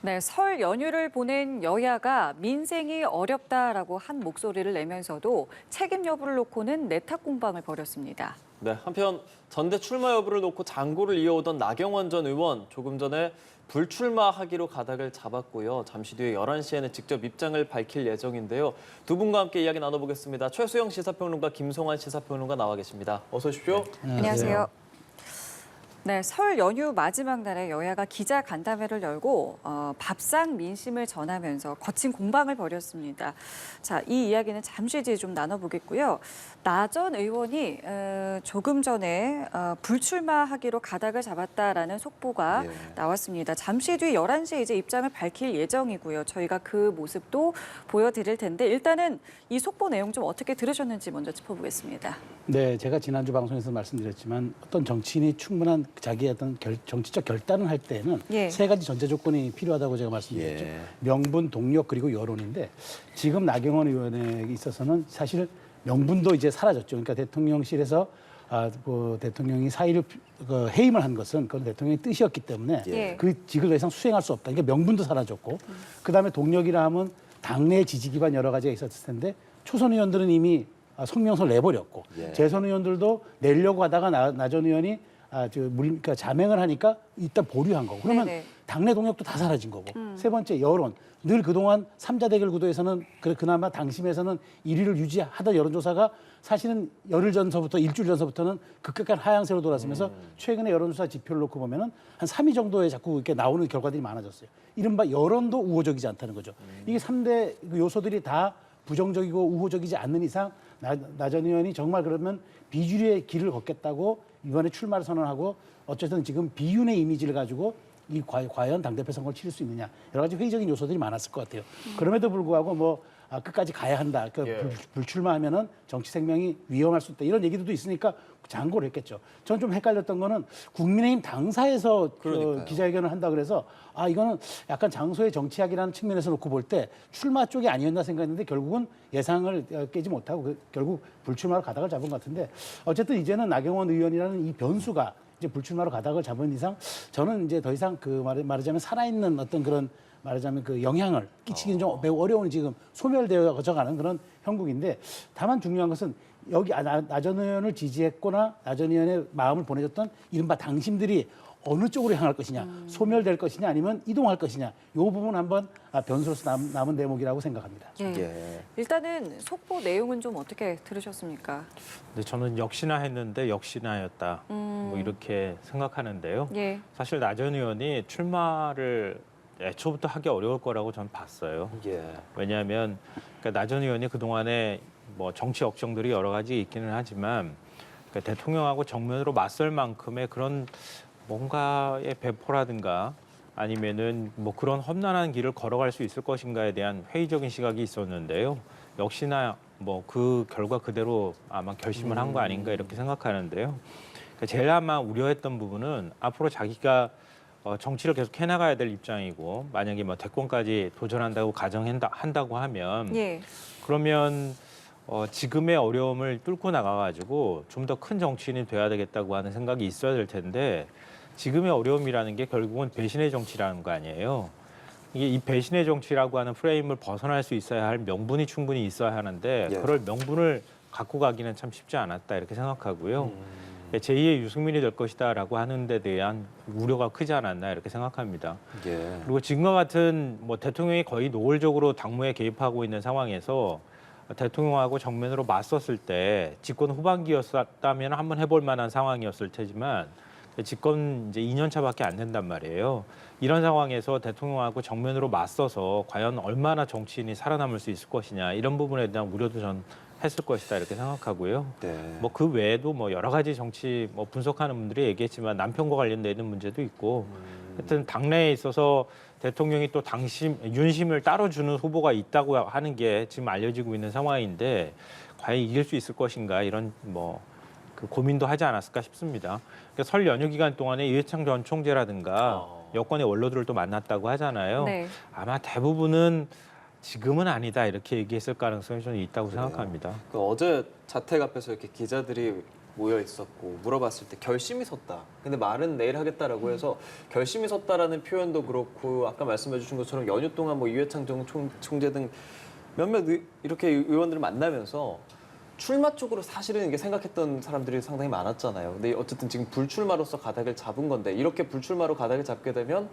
네, 설 연휴를 보낸 여야가 민생이 어렵다라고 한 목소리를 내면서도 책임 여부를 놓고는 내탁 공방을 벌였습니다. 네, 한편 전대 출마 여부를 놓고 장고를 이어오던 나경원 전 의원 조금 전에 불출마하기로 가닥을 잡았고요. 잠시 뒤에 11시에는 직접 입장을 밝힐 예정인데요. 두 분과 함께 이야기 나눠보겠습니다. 최수영 시사평론가, 김송환 시사평론가 나와 계십니다. 어서 오십시오. 안녕하세요. 네, 설 연휴 마지막 날에 여야가 기자 간담회를 열고 밥상 민심을 전하면서 거친 공방을 벌였습니다. 자, 이 이야기는 잠시 뒤에 좀 나눠보겠고요. 나 전 의원이 조금 전에 불출마하기로 가닥을 잡았다라는 속보가 나왔습니다. 잠시 뒤 11시에 이제 입장을 밝힐 예정이고요. 저희가 그 모습도 보여드릴 텐데 일단은 이 속보 내용 좀 어떻게 들으셨는지 먼저 짚어보겠습니다. 네, 제가 지난주 방송에서 말씀드렸지만 어떤 정치인이 충분한 자기의 어떤 정치적 결단을 할 때는 세 가지 전제 조건이 필요하다고 제가 말씀드렸죠. 명분, 동력, 그리고 여론인데 지금 나경원 의원에 있어서는 사실 명분도 이제 사라졌죠. 그러니까 대통령실에서 대통령이 사의를 해임을 한 것은 그건 대통령의 뜻이었기 때문에 그 직을 더 이상 수행할 수 없다. 그러니까 명분도 사라졌고 그다음에 동력이라 하면 당내 지지 기반 여러 가지가 있었을 텐데 초선 의원들은 이미 성명서를 내버렸고 재선 의원들도 내려고 하다가 나 전 의원이 그러니까 자맹을 하니까 일단 보류한 거고 그러면 당내 동력도 다 사라진 거고 세 번째 여론 늘 그동안 삼자 대결 구도에서는 그나마 당심에서는 1위를 유지하던 여론조사가 사실은 열흘 전서부터 일주일 전서부터는 급격한 하향세로 돌아서면서 최근에 여론조사 지표를 놓고 보면은 한 3위 정도에 자꾸 이렇게 나오는 결과들이 많아졌어요. 이른바 여론도 우호적이지 않다는 거죠. 이게 3대 요소들이 다 부정적이고 우호적이지 않는 이상 나 전 의원이 정말 그러면 비주류의 길을 걷겠다고 이번에 출마를 선언하고 어쨌든 지금 비윤의 이미지를 가지고 과연 당대표 선거를 치를 수 있느냐 여러 가지 회의적인 요소들이 많았을 것 같아요. 그럼에도 불구하고 끝까지 가야 한다. 불출마하면은 정치 생명이 위험할 수 있다. 이런 얘기들도 있으니까 장고를 했겠죠. 저는 좀 헷갈렸던 거는 국민의힘 당사에서 기자회견을 한다 그래서 이거는 약간 장소의 정치학이라는 측면에서 놓고 볼 때 출마 쪽이 아니었나 생각했는데 결국은 예상을 깨지 못하고 결국 불출마로 가닥을 잡은 것 같은데 어쨌든 이제는 나경원 의원이라는 이 변수가 이제 불출마로 가닥을 잡은 이상 저는 이제 더 이상 말하자면 살아있는 어떤 그런 말하자면 그 영향을 끼치기는 좀 매우 어려운 지금 소멸되어져가는 그런 형국인데 다만 중요한 것은 여기 나 전 의원을 지지했거나 나 전 의원의 마음을 보내줬던 이른바 당심들이 어느 쪽으로 향할 것이냐 소멸될 것이냐 아니면 이동할 것이냐 이 부분 한번 변수로서 남은 대목이라고 생각합니다. 일단은 속보 내용은 좀 어떻게 들으셨습니까? 네, 저는 역시나 했는데 역시나였다. 뭐 이렇게 생각하는데요. 사실 나 전 의원이 출마를 애초부터 하기 어려울 거라고 저는 봤어요. 왜냐하면 나 전 의원이 그동안에 뭐 정치 역정들이 여러 가지 있기는 하지만 대통령하고 정면으로 맞설 만큼의 그런 뭔가의 배포라든가 아니면은 뭐 그런 험난한 길을 걸어갈 수 있을 것인가에 대한 회의적인 시각이 있었는데요. 역시나 뭐 그 결과 그대로 아마 결심을 한 거 아닌가 이렇게 생각하는데요. 제일 아마 우려했던 부분은 앞으로 자기가 정치를 계속 해나가야 될 입장이고 만약에 뭐 대권까지 도전한다고 가정한다고 하면 그러면 지금의 어려움을 뚫고 나가가지고 좀 더 큰 정치인이 돼야 되겠다고 하는 생각이 있어야 될 텐데 지금의 어려움이라는 게 결국은 배신의 정치라는 거 아니에요. 이게 이 배신의 정치라고 하는 프레임을 벗어날 수 있어야 할 명분이 충분히 있어야 하는데 그럴 명분을 갖고 가기는 참 쉽지 않았다 이렇게 생각하고요. 제2의 유승민이 될 것이다라고 하는 데 대한 우려가 크지 않았나 이렇게 생각합니다. 그리고 지금과 같은 뭐 대통령이 거의 노골적으로 당무에 개입하고 있는 상황에서 대통령하고 정면으로 맞섰을 때 집권 후반기였다면 한번 해볼 만한 상황이었을 테지만 집권 이제 2년 차밖에 안 된단 말이에요. 이런 상황에서 대통령하고 정면으로 맞서서 과연 얼마나 정치인이 살아남을 수 있을 것이냐 이런 부분에 대한 우려도 전 했을 것이다 이렇게 생각하고요. 뭐 그 외에도 뭐 여러 가지 정치 뭐 분석하는 분들이 얘기했지만 남편과 관련되는 문제도 있고 하여튼 당내에 있어서 대통령이 또 윤심을 따로 주는 후보가 있다고 하는 게 지금 알려지고 있는 상황인데 과연 이길 수 있을 것인가 이런 그 고민도 하지 않았을까 싶습니다. 그러니까 설 연휴 기간 동안에 이회창 전 총재라든가 여권의 원로들을 또 만났다고 하잖아요. 아마 대부분은 지금은 아니다 이렇게 얘기했을 가능성이 저는 있다고 생각합니다. 어제 자택 앞에서 이렇게 기자들이 모여 있었고 물어봤을 때 결심이 섰다. 근데 말은 내일 하겠다라고 해서 결심이 섰다라는 표현도 그렇고 아까 말씀해 주신 것처럼 연휴 동안 뭐 이회창 전 총재 등 몇몇 이렇게 의원들을 만나면서 출마 쪽으로 사실은 이게 생각했던 사람들이 상당히 많았잖아요. 근데 어쨌든 지금 불출마로서 가닥을 잡은 건데 이렇게 불출마로 가닥을 잡게 되면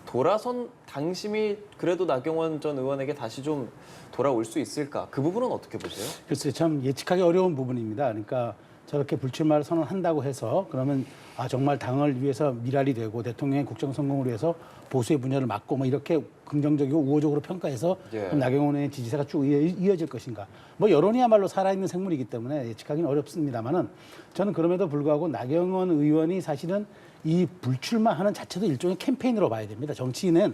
돌아선 당심이 그래도 나경원 전 의원에게 다시 좀 돌아올 수 있을까? 그 부분은 어떻게 보세요? 글쎄요, 참 예측하기 어려운 부분입니다. 그러니까 저렇게 불출마를 선언한다고 해서 그러면 정말 당을 위해서 미랄이 되고 대통령의 국정 성공을 위해서 보수의 분열을 막고 뭐 이렇게 긍정적이고 우호적으로 평가해서 그럼 나경원 의원의 지지세가 쭉 이어질 것인가? 뭐 여론이야말로 살아있는 생물이기 때문에 예측하기는 어렵습니다만은 저는 그럼에도 불구하고 나경원 의원이 사실은 이 불출마하는 자체도 일종의 캠페인으로 봐야 됩니다. 정치인의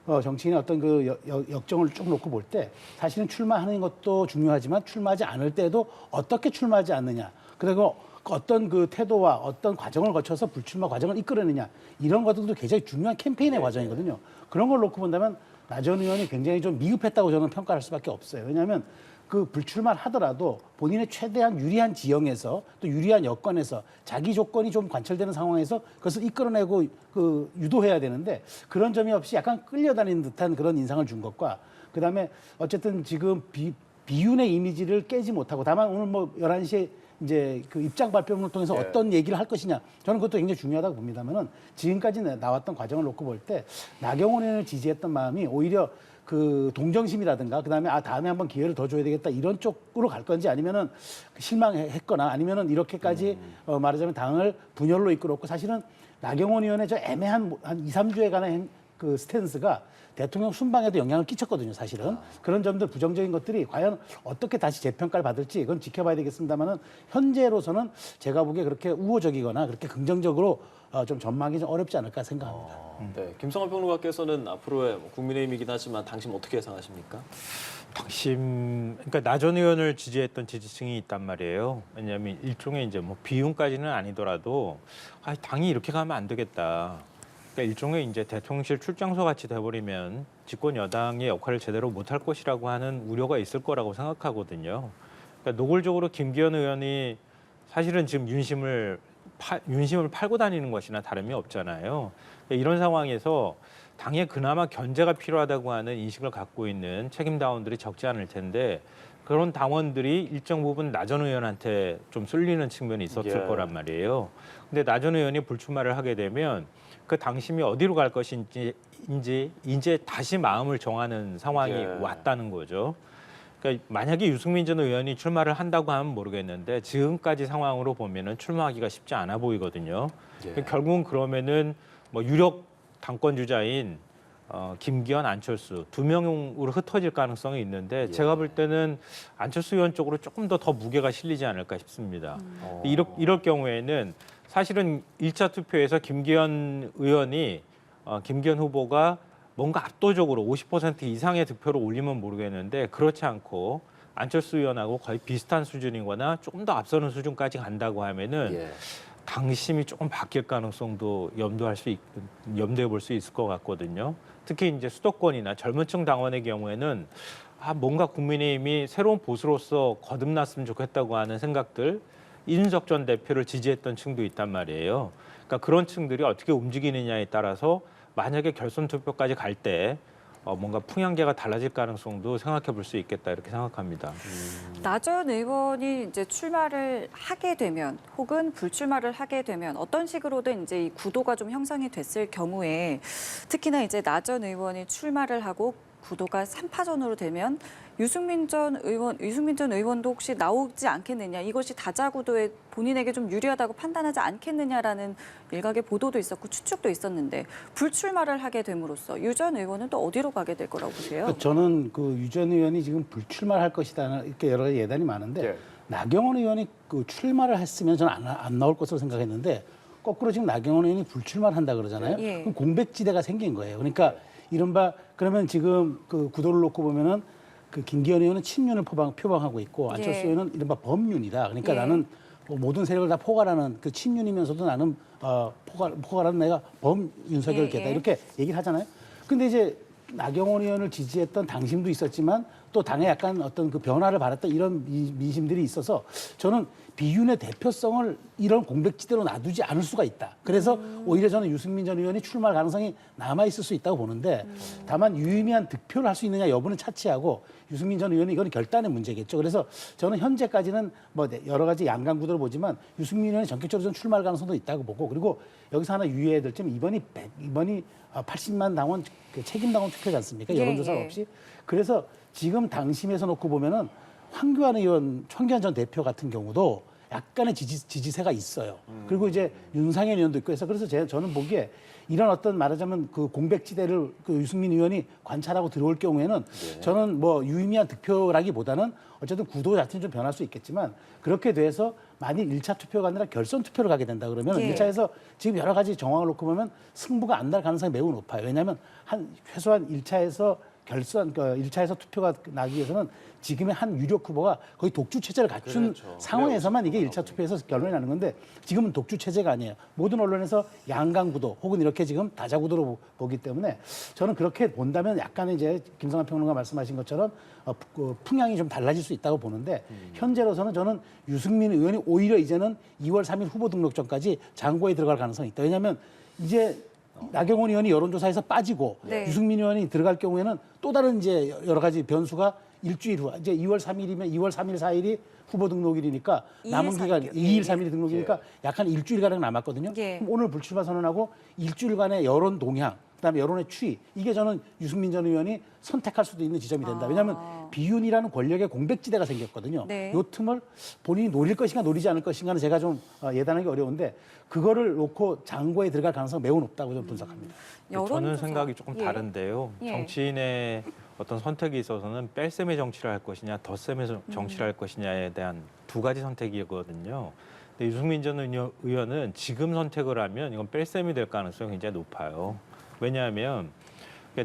어떤 그 역정을 쭉 놓고 볼 때 사실은 출마하는 것도 중요하지만 출마하지 않을 때도 어떻게 출마하지 않느냐. 그리고 어떤 그 태도와 어떤 과정을 거쳐서 불출마 과정을 이끌어내냐. 이런 것들도 굉장히 중요한 캠페인의 과정이거든요. 그런 걸 놓고 본다면 나 전 의원이 굉장히 좀 미흡했다고 저는 평가할 수밖에 없어요. 왜냐하면 그 불출마를 하더라도 본인의 최대한 유리한 지형에서 또 유리한 여건에서 자기 조건이 좀 관철되는 상황에서 그것을 이끌어내고 그 유도해야 되는데 그런 점이 없이 약간 끌려다니는 듯한 그런 인상을 준 것과 그다음에 어쨌든 지금 비윤의 이미지를 깨지 못하고 다만 오늘 뭐 11시에 이제 그 입장 발표문을 통해서 어떤 얘기를 할 것이냐 저는 그것도 굉장히 중요하다고 봅니다만은 지금까지 나왔던 과정을 놓고 볼 때 나경원 의원을 지지했던 마음이 오히려 그 동정심이라든가 그다음에 다음에 한번 기회를 더 줘야 되겠다 이런 쪽으로 갈 건지 아니면은 실망했거나 아니면은 이렇게까지 말하자면 당을 분열로 이끌었고 사실은 나경원 의원의 저 애매한 한 2, 3주에 관한 그 스탠스가 대통령 순방에도 영향을 끼쳤거든요, 사실은. 그런 점들 부정적인 것들이 과연 어떻게 다시 재평가를 받을지 그건 지켜봐야 되겠습니다만은 현재로서는 제가 보기에 그렇게 우호적이거나 그렇게 긍정적으로 좀 전망이 좀 어렵지 않을까 생각합니다. 네, 김성환 평론가께서는 앞으로의 국민의힘이긴 하지만 당심 어떻게 예상하십니까? 당심, 그러니까 나 전 의원을 지지했던 지지층이 있단 말이에요. 왜냐하면 일종의 이제 뭐 비윤까지는 아니더라도 당이 이렇게 가면 안 되겠다. 그러니까 일종의 이제 대통령실 출장소 같이 돼버리면 집권 여당의 역할을 제대로 못할 것이라고 하는 우려가 있을 거라고 생각하거든요. 그러니까 노골적으로 김기현 의원이 사실은 지금 윤심을 팔고 다니는 것이나 다름이 없잖아요. 그러니까 이런 상황에서 당에 그나마 견제가 필요하다고 하는 인식을 갖고 있는 책임당원들이 적지 않을 텐데 그런 당원들이 일정 부분 나 전 의원한테 좀 쏠리는 측면이 있었을 거란 말이에요. 근데 나 전 의원이 불출마를 하게 되면 그 당심이 어디로 갈 것인지 이제 다시 마음을 정하는 상황이 왔다는 거죠. 그러니까 만약에 유승민 전 의원이 출마를 한다고 하면 모르겠는데 지금까지 상황으로 보면은 출마하기가 쉽지 않아 보이거든요. 결국은 그러면은 뭐 유력 당권 주자인 김기현, 안철수 두 명으로 흩어질 가능성이 있는데 제가 볼 때는 안철수 의원 쪽으로 조금 더 무게가 실리지 않을까 싶습니다. 이럴 경우에는 사실은 1차 투표에서 김기현 후보가 뭔가 압도적으로 50% 이상의 득표를 올리면 모르겠는데 그렇지 않고 안철수 의원하고 거의 비슷한 수준이거나 조금 더 앞서는 수준까지 간다고 하면은 당심이 조금 바뀔 가능성도 염두해 볼 수 있을 것 같거든요. 특히 이제 수도권이나 젊은층 당원의 경우에는 뭔가 국민의힘이 새로운 보수로서 거듭났으면 좋겠다고 하는 생각들, 이준석 전 대표를 지지했던 층도 있단 말이에요. 그러니까 그런 층들이 어떻게 움직이느냐에 따라서 만약에 결선 투표까지 갈 때 뭔가 풍향계가 달라질 가능성도 생각해 볼 수 있겠다 이렇게 생각합니다. 나 전 의원이 이제 출마를 하게 되면 혹은 불출마를 하게 되면 어떤 식으로든 이제 이 구도가 좀 형성이 됐을 경우에 특히나 이제 나 전 의원이 출마를 하고 구도가 3파전으로 되면 유승민 전 의원도 혹시 나오지 않겠느냐, 이것이 다자구도에 본인에게 좀 유리하다고 판단하지 않겠느냐라는 일각의 보도도 있었고 추측도 있었는데 불출마를 하게 됨으로써 유 전 의원은 또 어디로 가게 될 거라고 보세요? 저는 그 유 전 의원이 지금 불출마를 할 것이다 이렇게 여러 가지 예단이 많은데 나경원 의원이 그 출마를 했으면 저는 안 나올 것으로 생각했는데 거꾸로 지금 나경원 의원이 불출마를 한다 그러잖아요. 그럼 공백지대가 생긴 거예요. 그러니까 이른바 그러면 지금 그 구도를 놓고 보면은 그 김기현 의원은 친윤을 표방하고 있고 안철수 의원은 이른바 범윤이다. 그러니까 나는 모든 세력을 다 포괄하는 그 친윤이면서도 나는 포괄하는 내가 범윤석열계다 이렇게 얘기를 하잖아요. 근데 이제 나경원 의원을 지지했던 당심도 있었지만 또 당에 약간 어떤 그 변화를 바랐던 이런 민심들이 있어서 저는 비윤의 대표성을 이런 공백지대로 놔두지 않을 수가 있다. 그래서 오히려 저는 유승민 전 의원이 출마할 가능성이 남아 있을 수 있다고 보는데 다만 유의미한 득표를 할 수 있느냐 여부는 차치하고 유승민 전 의원은 이건 결단의 문제겠죠. 그래서 저는 현재까지는 뭐 여러 가지 양강 구도를 보지만 유승민 의원이 전격적으로 좀 출마할 가능성도 있다고 보고 그리고 여기서 하나 유의해야 될 점은 이번이 80만 당원 그 책임 당원 투표지 않습니까? 여론조사 없이. 그래서 지금 당심에서 놓고 보면은 황교안 전 대표 같은 경우도 약간의 지지세가 있어요. 그리고 이제 윤상현 의원도 있고 해서 그래서 저는 보기에 이런 어떤 말하자면 그 공백지대를 그 유승민 의원이 관찰하고 들어올 경우에는 저는 뭐 유의미한 득표라기보다는 어쨌든 구도 자체는 좀 변할 수 있겠지만 그렇게 돼서 만일 1차 투표가 아니라 결선 투표를 가게 된다 그러면 1차에서 지금 여러 가지 정황을 놓고 보면 승부가 안 날 가능성이 매우 높아요. 왜냐하면 최소한 1차에서 결선, 1차에서 투표가 나기 위해서는 지금의 한 유력 후보가 거의 독주 체제를 갖춘 상황에서만 이게 1차 투표에서 결론이 나는 건데 지금은 독주 체제가 아니에요. 모든 언론에서 양강 구도 혹은 이렇게 지금 다자 구도로 보기 때문에 저는 그렇게 본다면 약간의 이제 김성환 평론가 말씀하신 것처럼 풍향이 좀 달라질 수 있다고 보는데 현재로서는 저는 유승민 의원이 오히려 이제는 2월 3일 후보 등록 전까지 장고에 들어갈 가능성이 있다. 왜냐하면 이제 나경원 의원이 여론조사에서 빠지고 유승민 의원이 들어갈 경우에는 또 다른 이제 여러 가지 변수가 일주일 후 이제 2월 3일이면 2월 3일 4일이 후보 등록일이니까 남은 기간 2일 3일이 등록이니까 약 한 일주일가량 남았거든요. 그럼 오늘 불출마 선언하고 일주일간의 여론 동향 그다음에 여론의 추이 이게 저는 유승민 전 의원이 선택할 수도 있는 지점이 된다. 왜냐하면 비윤이라는 권력의 공백지대가 생겼거든요. 이 틈을 본인이 노릴 것인가 노리지 않을 것인가는 제가 좀 예단하기 어려운데 그거를 놓고 장고에 들어갈 가능성이 매우 높다고 저는 분석합니다. 저는 생각이 조금 다른데요. 정치인의 어떤 선택에 있어서는 뺄셈의 정치를 할 것이냐 덧셈의 정치를 할 것이냐에 대한 두 가지 선택이거든요. 근데 유승민 전 의원은 지금 선택을 하면 이건 뺄셈이 될 가능성이 굉장히 높아요. 왜냐하면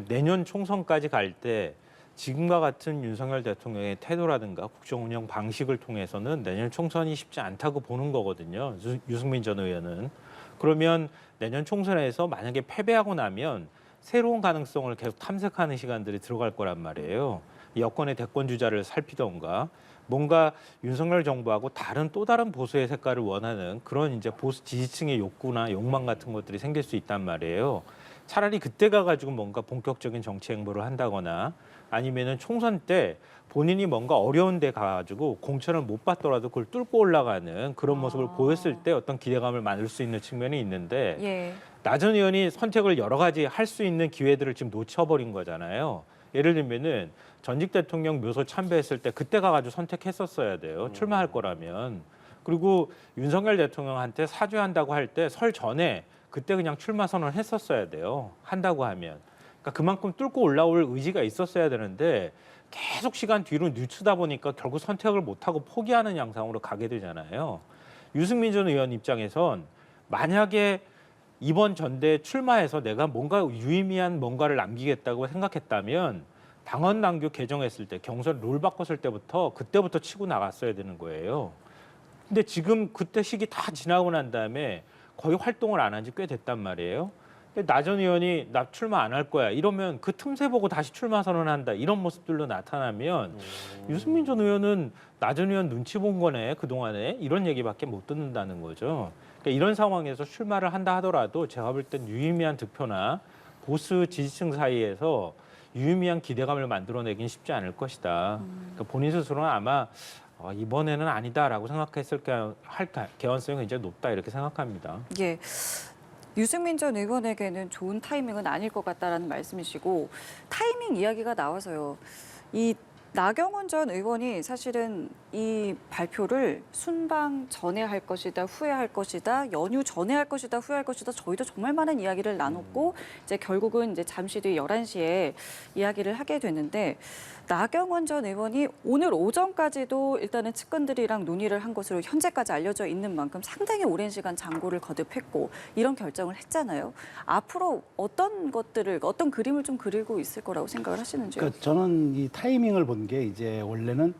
내년 총선까지 갈 때 지금과 같은 윤석열 대통령의 태도라든가 국정 운영 방식을 통해서는 내년 총선이 쉽지 않다고 보는 거거든요. 유승민 전 의원은. 그러면 내년 총선에서 만약에 패배하고 나면 새로운 가능성을 계속 탐색하는 시간들이 들어갈 거란 말이에요. 여권의 대권 주자를 살피던가 뭔가 윤석열 정부하고 또 다른 보수의 색깔을 원하는 그런 이제 보수 지지층의 욕구나 욕망 같은 것들이 생길 수 있단 말이에요. 차라리 그때 가가지고 뭔가 본격적인 정치 행보를 한다거나 아니면은 총선 때 본인이 뭔가 어려운 데 가가지고 공천을 못 받더라도 그걸 뚫고 올라가는 그런 모습을 보였을 때 어떤 기대감을 만들 수 있는 측면이 있는데 나 전 의원이 선택을 여러 가지 할 수 있는 기회들을 지금 놓쳐버린 거잖아요. 예를 들면은 전직 대통령 묘소 참배했을 때 그때 가가지고 선택했었어야 돼요. 출마할 거라면. 그리고 윤석열 대통령한테 사죄한다고 할 때 설 전에 그때 그냥 출마 선언을 했었어야 돼요. 한다고 하면. 그러니까 그만큼 뚫고 올라올 의지가 있었어야 되는데 계속 시간 뒤로 늦추다 보니까 결국 선택을 못하고 포기하는 양상으로 가게 되잖아요. 유승민 전 의원 입장에선 만약에 이번 전대에 출마해서 내가 뭔가 유의미한 뭔가를 남기겠다고 생각했다면 당원 당규 개정했을 때 경선 룰 바꿨을 때부터 그때부터 치고 나갔어야 되는 거예요. 근데 지금 그때 시기 다 지나고 난 다음에 거의 활동을 안 한 지 꽤 됐단 말이에요. 나 전 의원이 나 출마 안 할 거야 이러면 그 틈새 보고 다시 출마 선언한다 이런 모습들로 나타나면 유승민 전 의원은 나 전 의원 눈치 본 거네 그동안에 이런 얘기밖에 못 듣는다는 거죠. 그러니까 이런 상황에서 출마를 한다 하더라도 제가 볼 땐 유의미한 득표나 보수 지지층 사이에서 유의미한 기대감을 만들어내긴 쉽지 않을 것이다. 그러니까 본인 스스로는 아마 이번에는 아니다라고 생각했을 할 개연성이 굉장히 높다 이렇게 생각합니다. 예. 유승민 전 의원에게는 좋은 타이밍은 아닐 것 같다라는 말씀이시고 타이밍 이야기가 나와서요. 이 나경원 전 의원이 사실은 이 발표를 순방 전에 할 것이다, 후에 할 것이다, 연휴 전에 할 것이다, 후에 할 것이다. 저희도 정말 많은 이야기를 나눴고 이제 결국은 이제 잠시 뒤 11시에 이야기를 하게 됐는데 나경원 전 의원이 오늘 오전까지도 일단은 측근들이랑 논의를 한 것으로 현재까지 알려져 있는 만큼 상당히 오랜 시간 장고를 거듭했고 이런 결정을 했잖아요. 앞으로 어떤 그림을 좀 그리고 있을 거라고 생각을 하시는지요? 그러니까 저는 이 타이밍을 본 게 이제 원래는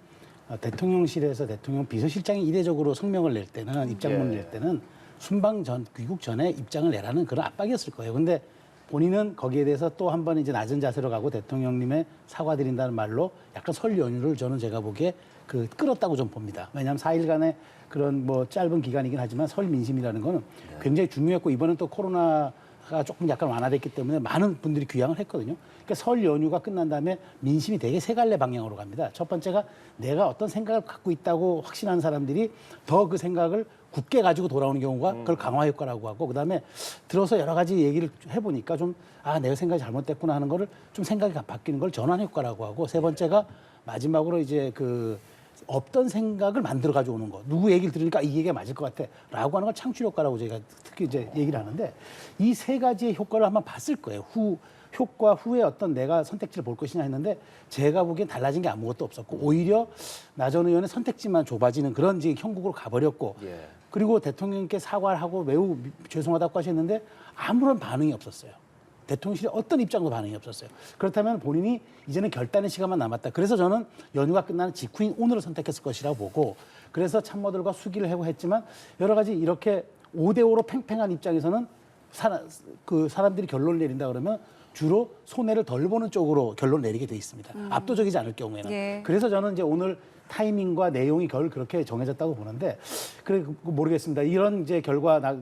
대통령실에서 대통령 비서실장이 이례적으로 성명을 낼 때는 입장문을 낼 때는 순방 전 귀국 전에 입장을 내라는 그런 압박이었을 거예요. 근데 본인은 거기에 대해서 또 한 번 이제 낮은 자세로 가고 대통령님의 사과드린다는 말로 약간 설 연휴를 저는 제가 보기에 끌었다고 좀 봅니다. 왜냐하면 4일간의 그런 뭐 짧은 기간이긴 하지만 설 민심이라는 거는 굉장히 중요했고 이번엔 또 코로나가 조금 약간 완화됐기 때문에 많은 분들이 귀향을 했거든요. 그러니까 설 연휴가 끝난 다음에 민심이 되게 세 갈래 방향으로 갑니다. 첫 번째가 내가 어떤 생각을 갖고 있다고 확신하는 사람들이 더 그 생각을 굳게 가지고 돌아오는 경우가 그걸 강화 효과라고 하고 그다음에 들어서 여러 가지 얘기를 해보니까 좀 내가 생각이 잘못됐구나 하는 거를 좀 생각이 바뀌는 걸 전환 효과라고 하고 세 번째가 마지막으로 이제 없던 생각을 만들어 가지고 오는 거. 누구 얘기를 들으니까 이 얘기가 맞을 것 같아. 라고 하는 걸 창출 효과라고 저희가 특히 이제 얘기를 하는데 이 세 가지의 효과를 한번 봤을 거예요. 효과 후에 어떤 내가 선택지를 볼 것이냐 했는데 제가 보기엔 달라진 게 아무것도 없었고 오히려 나 전 의원의 선택지만 좁아지는 그런 이제 형국으로 가버렸고 그리고 대통령께 사과를 하고 매우 죄송하다고 하셨는데 아무런 반응이 없었어요. 대통령실의 어떤 입장도 반응이 없었어요. 그렇다면 본인이 이제는 결단의 시간만 남았다. 그래서 저는 연휴가 끝나는 직후인 오늘을 선택했을 것이라고 보고 그래서 참모들과 수기를 하고 했지만 여러 가지 이렇게 5대5로 팽팽한 입장에서는 사람들이 결론을 내린다 그러면 주로 손해를 덜 보는 쪽으로 결론을 내리게 돼 있습니다. 압도적이지 않을 경우에는. 예. 그래서 저는 이제 오늘 타이밍과 내용이 그렇게 정해졌다고 보는데 그래 모르겠습니다. 이런 이제 결과 나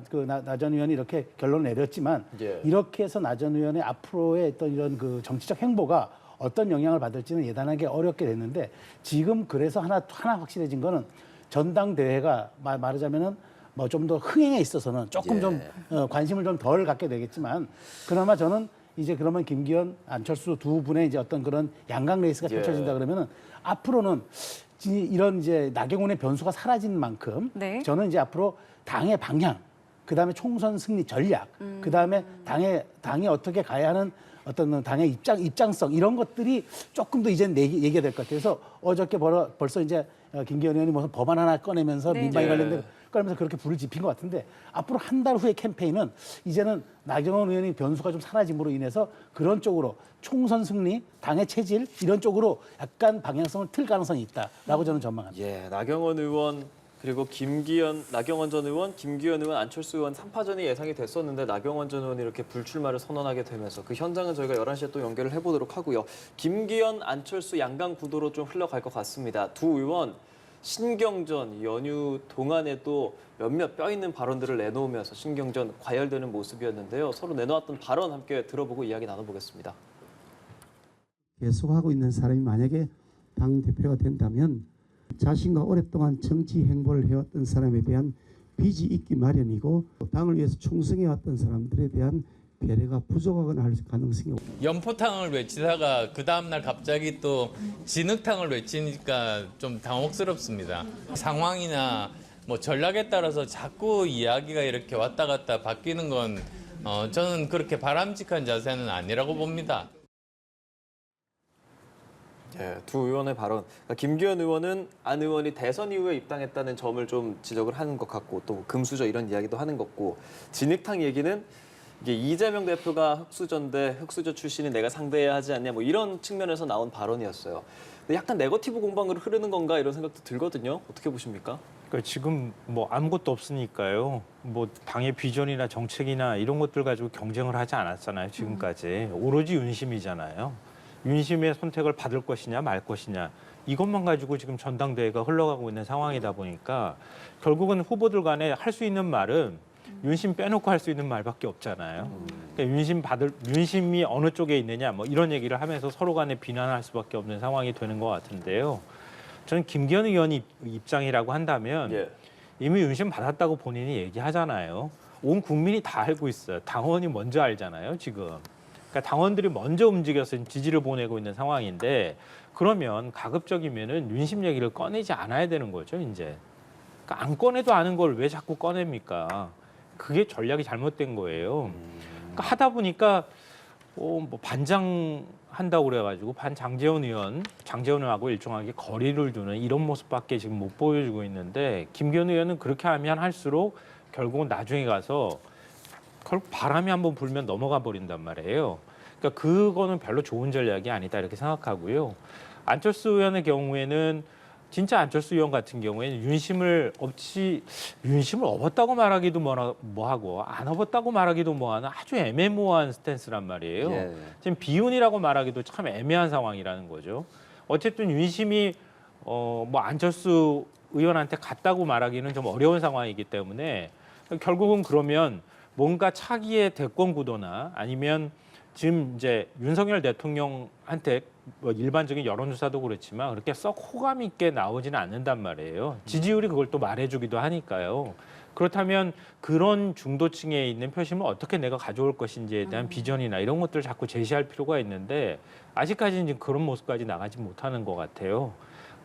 전 의원이 이렇게 결론을 내렸지만 이렇게 해서 나 전 의원의 앞으로의 어떤 이런 정치적 행보가 어떤 영향을 받을지는 예단하기 어렵게 됐는데 지금 그래서 하나 확실해진 거는 전당대회가 말하자면은 뭐 좀 더 흥행에 있어서는 조금 좀 관심을 좀 덜 갖게 되겠지만 그나마 저는 이제 그러면 김기현, 안철수 두 분의 이제 어떤 그런 양강 레이스가 펼쳐진다 그러면은 앞으로는 이런 이제 나경원의 변수가 사라진 만큼 저는 이제 앞으로 당의 방향, 그다음에 총선 승리 전략, 그다음에 당이 어떻게 가야 하는 어떤 당의 입장성 이런 것들이 조금 더 이제는 얘기가 될 것 같아요. 그래서 어저께 벌써 이제 김기현 의원이 무슨 법안 하나 꺼내면서 민방위 관련된 꺼내면서 그렇게 불을 지핀 것 같은데 앞으로 한 달 후의 캠페인은 이제는 나경원 의원이 변수가 좀 사라짐으로 인해서 그런 쪽으로 총선 승리, 당의 체질 이런 쪽으로 약간 방향성을 틀 가능성이 있다라고 저는 전망합니다. 예, 나경원 의원 그리고 나경원 전 의원, 김기현 의원, 안철수 의원 3파전이 예상이 됐었는데 나경원 전 의원이 이렇게 불출마를 선언하게 되면서 그 현장은 저희가 11시에 또 연결을 해보도록 하고요. 김기현, 안철수 양강 구도로 좀 흘러갈 것 같습니다. 두 의원 신경전 연휴 동안에도 몇몇 뼈 있는 발언들을 내놓으면서 신경전 과열되는 모습이었는데요. 서로 내놓았던 발언 함께 들어보고 이야기 나눠보겠습니다. 계속하고 있는 사람이 만약에 당대표가 된다면 자신과 오랫동안 정치 행보를 해왔던 사람에 대한 빚이 있기 마련이고 당을 위해서 충성해왔던 사람들에 대한 배려가 부족하거나 할 가능성이 없습니다. 연포탕을 외치다가 그 다음날 갑자기 또 진흙탕을 외치니까 좀 당혹스럽습니다. 상황이나 뭐 전략에 따라서 자꾸 이야기가 이렇게 왔다 갔다 바뀌는 건 저는 그렇게 바람직한 자세는 아니라고 봅니다. 예, 두 의원의 발언. 그러니까 김기현 의원은 안 의원이 대선 이후에 입당했다는 점을 좀 지적을 하는 것 같고 또 금수저 이런 이야기도 하는 것 같고 진흙탕 얘기는 이게 이재명 대표가 흑수저인데 흑수저 출신이 내가 상대해야 하지 않냐 뭐 이런 측면에서 나온 발언이었어요. 근데 약간 네거티브 공방으로 흐르는 건가 이런 생각도 들거든요. 어떻게 보십니까? 그러니까 지금 뭐 아무것도 없으니까요. 뭐 당의 비전이나 정책이나 이런 것들 가지고 경쟁을 하지 않았잖아요. 지금까지 오로지 윤심이잖아요. 윤심의 선택을 받을 것이냐 말 것이냐 이것만 가지고 지금 전당대회가 흘러가고 있는 상황이다 보니까 결국은 후보들 간에 할 수 있는 말은 윤심 빼놓고 할 수 있는 말밖에 없잖아요. 그러니까 윤심이 어느 쪽에 있느냐 뭐 이런 얘기를 하면서 서로 간에 비난할 수밖에 없는 상황이 되는 것 같은데요. 저는 김기현 의원이 입장이라고 한다면 이미 윤심 받았다고 본인이 얘기하잖아요. 온 국민이 다 알고 있어요. 당원이 먼저 알잖아요, 지금. 그러니까 당원들이 먼저 움직여서 지지를 보내고 있는 상황인데 그러면 가급적이면은 윤심 얘기를 꺼내지 않아야 되는 거죠, 이제. 그러니까 안 꺼내도 아는 걸 왜 자꾸 꺼냅니까? 그게 전략이 잘못된 거예요. 그러니까 하다 보니까 뭐 반장한다고 그래가지고 장재원 의원하고 일정하게 거리를 두는 이런 모습밖에 지금 못 보여주고 있는데 김기현 의원은 그렇게 하면 할수록 결국은 나중에 가서 결국 바람이 한번 불면 넘어가 버린단 말이에요. 그러니까 그거는 별로 좋은 전략이 아니다 이렇게 생각하고요. 안철수 의원의 경우에는 진짜 안철수 의원 같은 경우에는 윤심을 업었다고 말하기도 뭐하고 안 업었다고 말하기도 뭐하는 아주 애매모호한 스탠스란 말이에요. 예. 지금 비윤이라고 말하기도 참 애매한 상황이라는 거죠. 어쨌든 윤심이 뭐 안철수 의원한테 갔다고 말하기는 좀 어려운 상황이기 때문에 결국은 그러면 뭔가 차기의 대권 구도나 아니면 지금 이제 윤석열 대통령한테 뭐 일반적인 여론조사도 그렇지만 그렇게 썩 호감 있게 나오지는 않는단 말이에요. 지지율이 그걸 또 말해주기도 하니까요. 그렇다면 그런 중도층에 있는 표심을 어떻게 내가 가져올 것인지에 대한 비전이나 이런 것들을 자꾸 제시할 필요가 있는데 아직까지는 지금 그런 모습까지 나가지 못하는 것 같아요.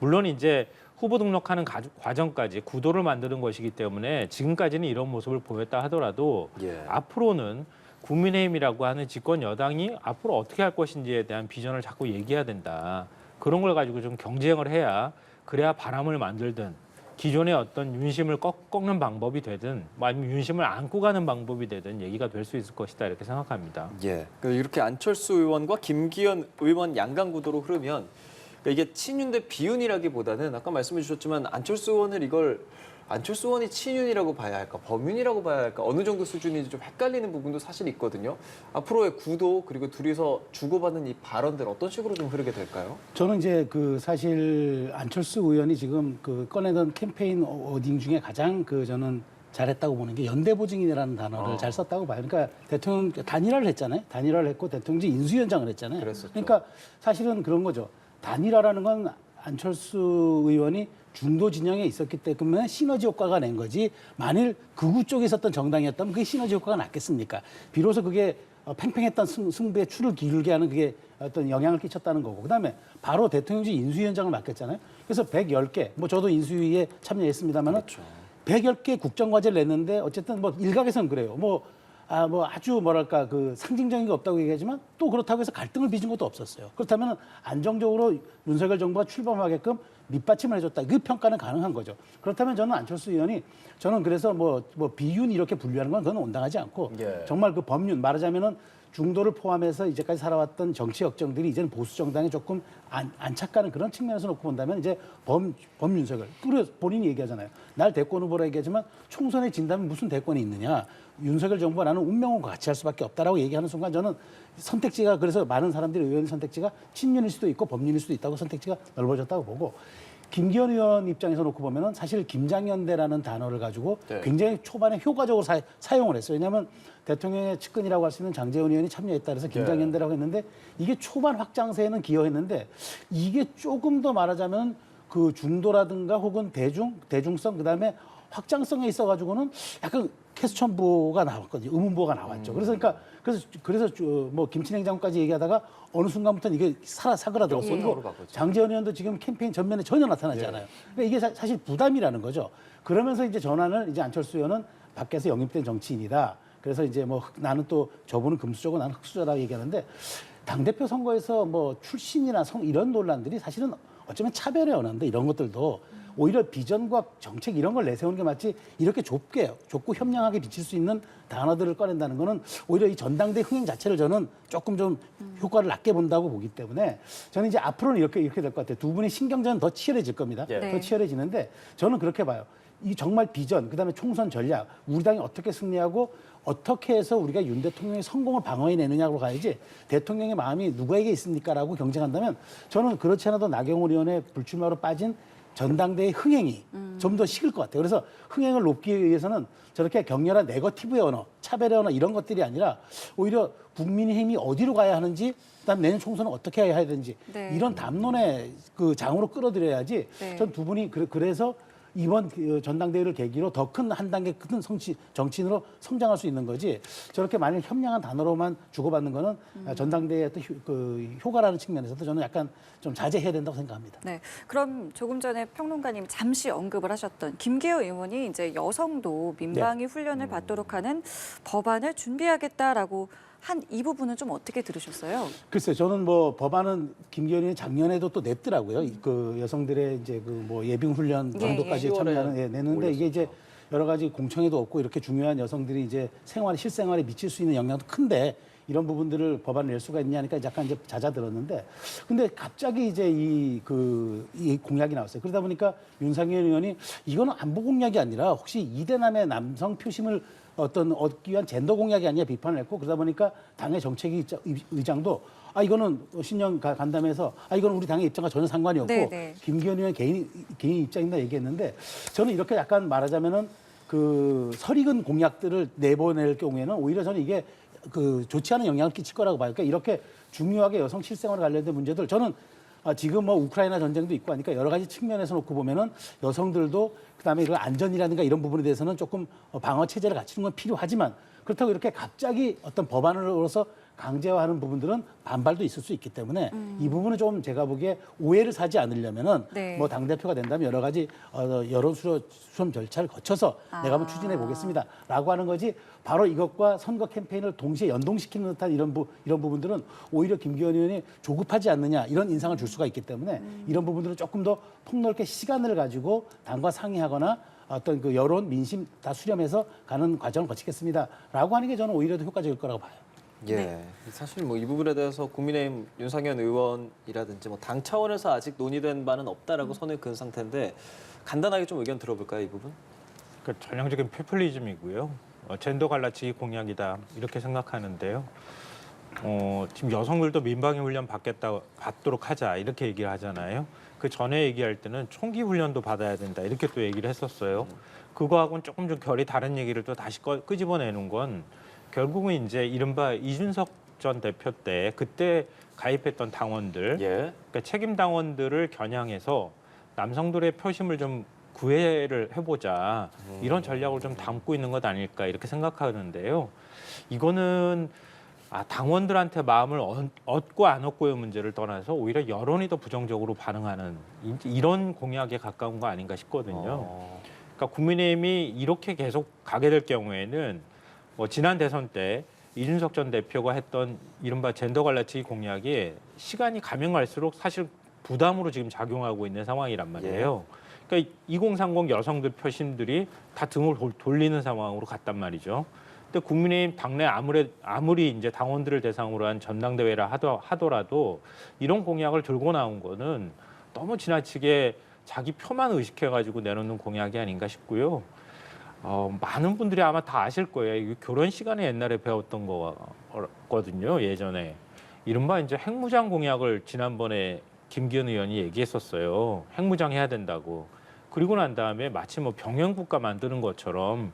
물론 이제 후보 등록하는 과정까지 구도를 만드는 것이기 때문에 지금까지는 이런 모습을 보였다 하더라도 앞으로는 국민의힘이라고 하는 집권 여당이 앞으로 어떻게 할 것인지에 대한 비전을 자꾸 얘기해야 된다. 그런 걸 가지고 좀 경쟁을 해야 그래야 바람을 만들든 기존의 어떤 윤심을 꺾는 방법이 되든 뭐 아니면 윤심을 안고 가는 방법이 되든 얘기가 될 수 있을 것이다 이렇게 생각합니다. 예. 이렇게 안철수 의원과 김기현 의원 양강 구도로 흐르면 이게 친윤 대 비윤이라기보다는 아까 말씀해 주셨지만 안철수 의원이 친윤이라고 봐야 할까, 범윤이라고 봐야 할까, 어느 정도 수준인지 좀 헷갈리는 부분도 사실 있거든요. 앞으로의 구도 그리고 둘이서 주고받는 이 발언들 어떤 식으로 좀 흐르게 될까요? 저는 이제 사실 안철수 의원이 지금 꺼내던 캠페인 워딩 중에 가장 저는 잘했다고 보는 게 연대보증인이라는 단어를 잘 썼다고 봐요. 그러니까 대통령 단일화를 했잖아요. 단일화를 했고 대통령직 인수위원장을 했잖아요. 그랬었죠. 그러니까 사실은 그런 거죠. 단일화라는 건 안철수 의원이 중도 진영에 있었기 때문에 시너지 효과가 낸 거지 만일 극우 쪽에 있었던 정당이었다면 그게 시너지 효과가 났겠습니까? 비로소 그게 팽팽했던 승부에 추를 기울게 하는 그게 어떤 영향을 끼쳤다는 거고 그다음에 바로 대통령직 인수위원장을 맡겼잖아요. 그래서 110개 뭐 저도 인수위에 참여했습니다만은 그렇죠. 110개 국정과제를 냈는데 어쨌든 뭐 일각에서는 그래요. 뭐 아주 뭐랄까 상징적인 게 없다고 얘기하지만 또 그렇다고 해서 갈등을 빚은 것도 없었어요. 그렇다면 안정적으로 윤석열 정부가 출범하게끔 밑받침을 해줬다. 그 평가는 가능한 거죠. 그렇다면 저는 안철수 의원이 저는 그래서 뭐 비윤 이렇게 분류하는 건 그건 온당하지 않고 정말 그 범윤 말하자면은 중도를 포함해서 이제까지 살아왔던 정치 역정들이 이제는 보수 정당에 조금 안착하는 그런 측면에서 놓고 본다면 이제 범윤석열. 그래서 본인이 얘기하잖아요. 날 대권 후보라 얘기하지만 총선에 진다면 무슨 대권이 있느냐. 윤석열 정부가 나는 운명과 같이 할 수밖에 없다라고 얘기하는 순간 저는 선택지가 그래서 많은 사람들이 의원 선택지가 친윤일 수도 있고 범윤일 수도 있다고 선택지가 넓어졌다고 보고 김기현 의원 입장에서 놓고 보면은 사실 김장연대라는 단어를 가지고 굉장히 초반에 효과적으로 사용을 했어요. 왜냐하면 대통령의 측근이라고 할 수 있는 장제원 의원이 참여했다 그래서 김장연대라고 했는데 이게 초반 확장세에는 기여했는데 이게 조금 더 말하자면 그 중도라든가 혹은 대중성 그다음에 확장성에 있어가지고는 약간 캐스천보가 나왔거든요. 의문보가 나왔죠. 그래서 뭐 김친행 장관까지 얘기하다가 어느 순간부터는 이게 사그라들었어요. 그리고 장제원 의원도 지금 캠페인 전면에 전혀 나타나지 않아요. 그러니까 이게 사실 부담이라는 거죠. 그러면서 이제 전환을 이제 안철수 의원은 밖에서 영입된 정치인이다. 그래서 이제 뭐 나는 또 저분은 금수저고 나는 흑수저라고 얘기하는데 당대표 선거에서 뭐 출신이나 이런 논란들이 사실은 어쩌면 차별의 언어인데 이런 것들도 오히려 비전과 정책 이런 걸 내세우는 게 맞지 이렇게 좁고 현명하게 비칠 수 있는 단어들을 꺼낸다는 거는 오히려 이 전당대 흥행 자체를 저는 조금 좀 효과를 낮게 본다고 보기 때문에 저는 이제 앞으로는 이렇게 될 것 같아요. 두 분의 신경전은 더 치열해질 겁니다. 더 치열해지는데 저는 그렇게 봐요. 이 정말 비전, 그다음에 총선 전략, 우리 당이 어떻게 승리하고 어떻게 해서 우리가 윤 대통령의 성공을 방어해내느냐고 가야지 대통령의 마음이 누구에게 있습니까라고 경쟁한다면 저는 그렇지 않아도 나경원 의원의 불출마로 빠진 전당대의 흥행이 좀 더 식을 것 같아요. 그래서 흥행을 높이기 위해서는 저렇게 격렬한 네거티브의 언어, 차별의 언어 이런 것들이 아니라 오히려 국민의힘이 어디로 가야 하는지 그다음 내년 총선은 어떻게 해야 되는지 이런 담론의 그 장으로 끌어들여야지 전 두 분이 그래서 이번 전당대회를 계기로 더 큰 한 단계 큰 정치인으로 성장할 수 있는 거지 저렇게 만일 현명한 단어로만 주고받는 거는 전당대회의 그 효과라는 측면에서도 저는 약간 좀 자제해야 된다고 생각합니다. 네, 그럼 조금 전에 평론가님 잠시 언급을 하셨던 김기현 의원이 이제 여성도 민방위 훈련을 받도록 하는 법안을 준비하겠다라고 한 이 부분은 좀 어떻게 들으셨어요? 글쎄요, 저는 뭐 법안은 김기현 의원이 작년에도 또 냈더라고요. 그 여성들의 이제 그 뭐 예비군 훈련 정도까지 참여하는 내는데 이게 이제 여러 가지 공청회도 없고 이렇게 중요한 여성들이 이제 실생활에 미칠 수 있는 영향도 큰데 이런 부분들을 법안을 낼 수가 있냐니까 약간 이제 잦아들었는데 근데 갑자기 이제 이 공약이 나왔어요. 그러다 보니까 윤상현 의원이 이거는 안보 공약이 아니라 혹시 이대남의 남성 표심을 얻기 위한 젠더 공약이 아니냐 비판을 했고 그러다 보니까 당의 정책위 의장도 이거는 신년 간담회에서 이거는 우리 당의 입장과 전혀 상관이 없고 네네. 김기현 의원 개인 입장이다 얘기했는데 저는 이렇게 약간 말하자면은 그 설익은 공약들을 내보낼 경우에는 오히려 저는 이게 좋지 않은 영향을 끼칠 거라고 봐요. 그러니까 이렇게 중요하게 여성 실생활에 관련된 문제들 저는 지금 뭐 우크라이나 전쟁도 있고 하니까 여러 가지 측면에서 놓고 보면은 여성들도 그다음에 이런 안전이라든가 이런 부분에 대해서는 조금 방어 체제를 갖추는 건 필요하지만 그렇다고 이렇게 갑자기 어떤 법안으로서 강제화하는 부분들은 반발도 있을 수 있기 때문에 이 부분은 좀 제가 보기에 오해를 사지 않으려면은 네. 뭐 당대표가 된다면 여러 가지 여론 수렴 절차를 거쳐서 내가 한번 추진해 보겠습니다라고 하는 거지 바로 이것과 선거 캠페인을 동시에 연동시키는 듯한 이런 부분들은 오히려 김기현 의원이 조급하지 않느냐 이런 인상을 줄 수가 있기 때문에 이런 부분들은 조금 더 폭넓게 시간을 가지고 당과 상의하거나 어떤 그 여론 민심 다 수렴해서 가는 과정을 거치겠습니다라고 하는 게 저는 오히려 더 효과적일 거라고 봐요. 예, 네. 사실 뭐 이 부분에 대해서 국민의힘 윤상현 의원이라든지 뭐 당 차원에서 아직 논의된 바는 없다라고 선을 그은 상태인데 간단하게 좀 의견 들어볼까요, 이 부분? 그 전형적인 포퓰리즘이고요. 젠더 갈라치기 공약이다 이렇게 생각하는데요. 지금 여성들도 민방위 훈련 받도록 하자 이렇게 얘기를 하잖아요. 그 전에 얘기할 때는 총기 훈련도 받아야 된다 이렇게 또 얘기를 했었어요. 그거하고는 조금 좀 결이 다른 얘기를 또 다시 끄집어내는 건 결국은 이제 이른바 이준석 전 대표 때 그때 가입했던 당원들, 그러니까 책임 당원들을 겨냥해서 남성들의 표심을 좀 구애를 해보자 이런 전략을 좀 담고 있는 것 아닐까 이렇게 생각하는데요. 이거는 당원들한테 마음을 얻고 안 얻고의 문제를 떠나서 오히려 여론이 더 부정적으로 반응하는 이런 공약에 가까운 거 아닌가 싶거든요. 그러니까 국민의힘이 이렇게 계속 가게 될 경우에는 뭐 지난 대선 때 이준석 전 대표가 했던 이른바 젠더 갈라치기 공약이 시간이 가면 갈수록 사실 부담으로 지금 작용하고 있는 상황이란 말이에요. 그러니까 2030 여성들 표심들이 다 등을 돌리는 상황으로 갔단 말이죠. 근데 국민의힘 당내 아무리 이제 당원들을 대상으로 한 전당대회라 하더라도 이런 공약을 들고 나온 거는 너무 지나치게 자기 표만 의식해가지고 내놓는 공약이 아닌가 싶고요. 많은 분들이 아마 다 아실 거예요. 이거 결혼 시간에 옛날에 배웠던 거거든요. 예전에 이른바 이제 핵무장 공약을 지난번에 김기현 의원이 얘기했었어요. 핵무장 해야 된다고. 그리고 난 다음에 마치 뭐 병영국가 만드는 것처럼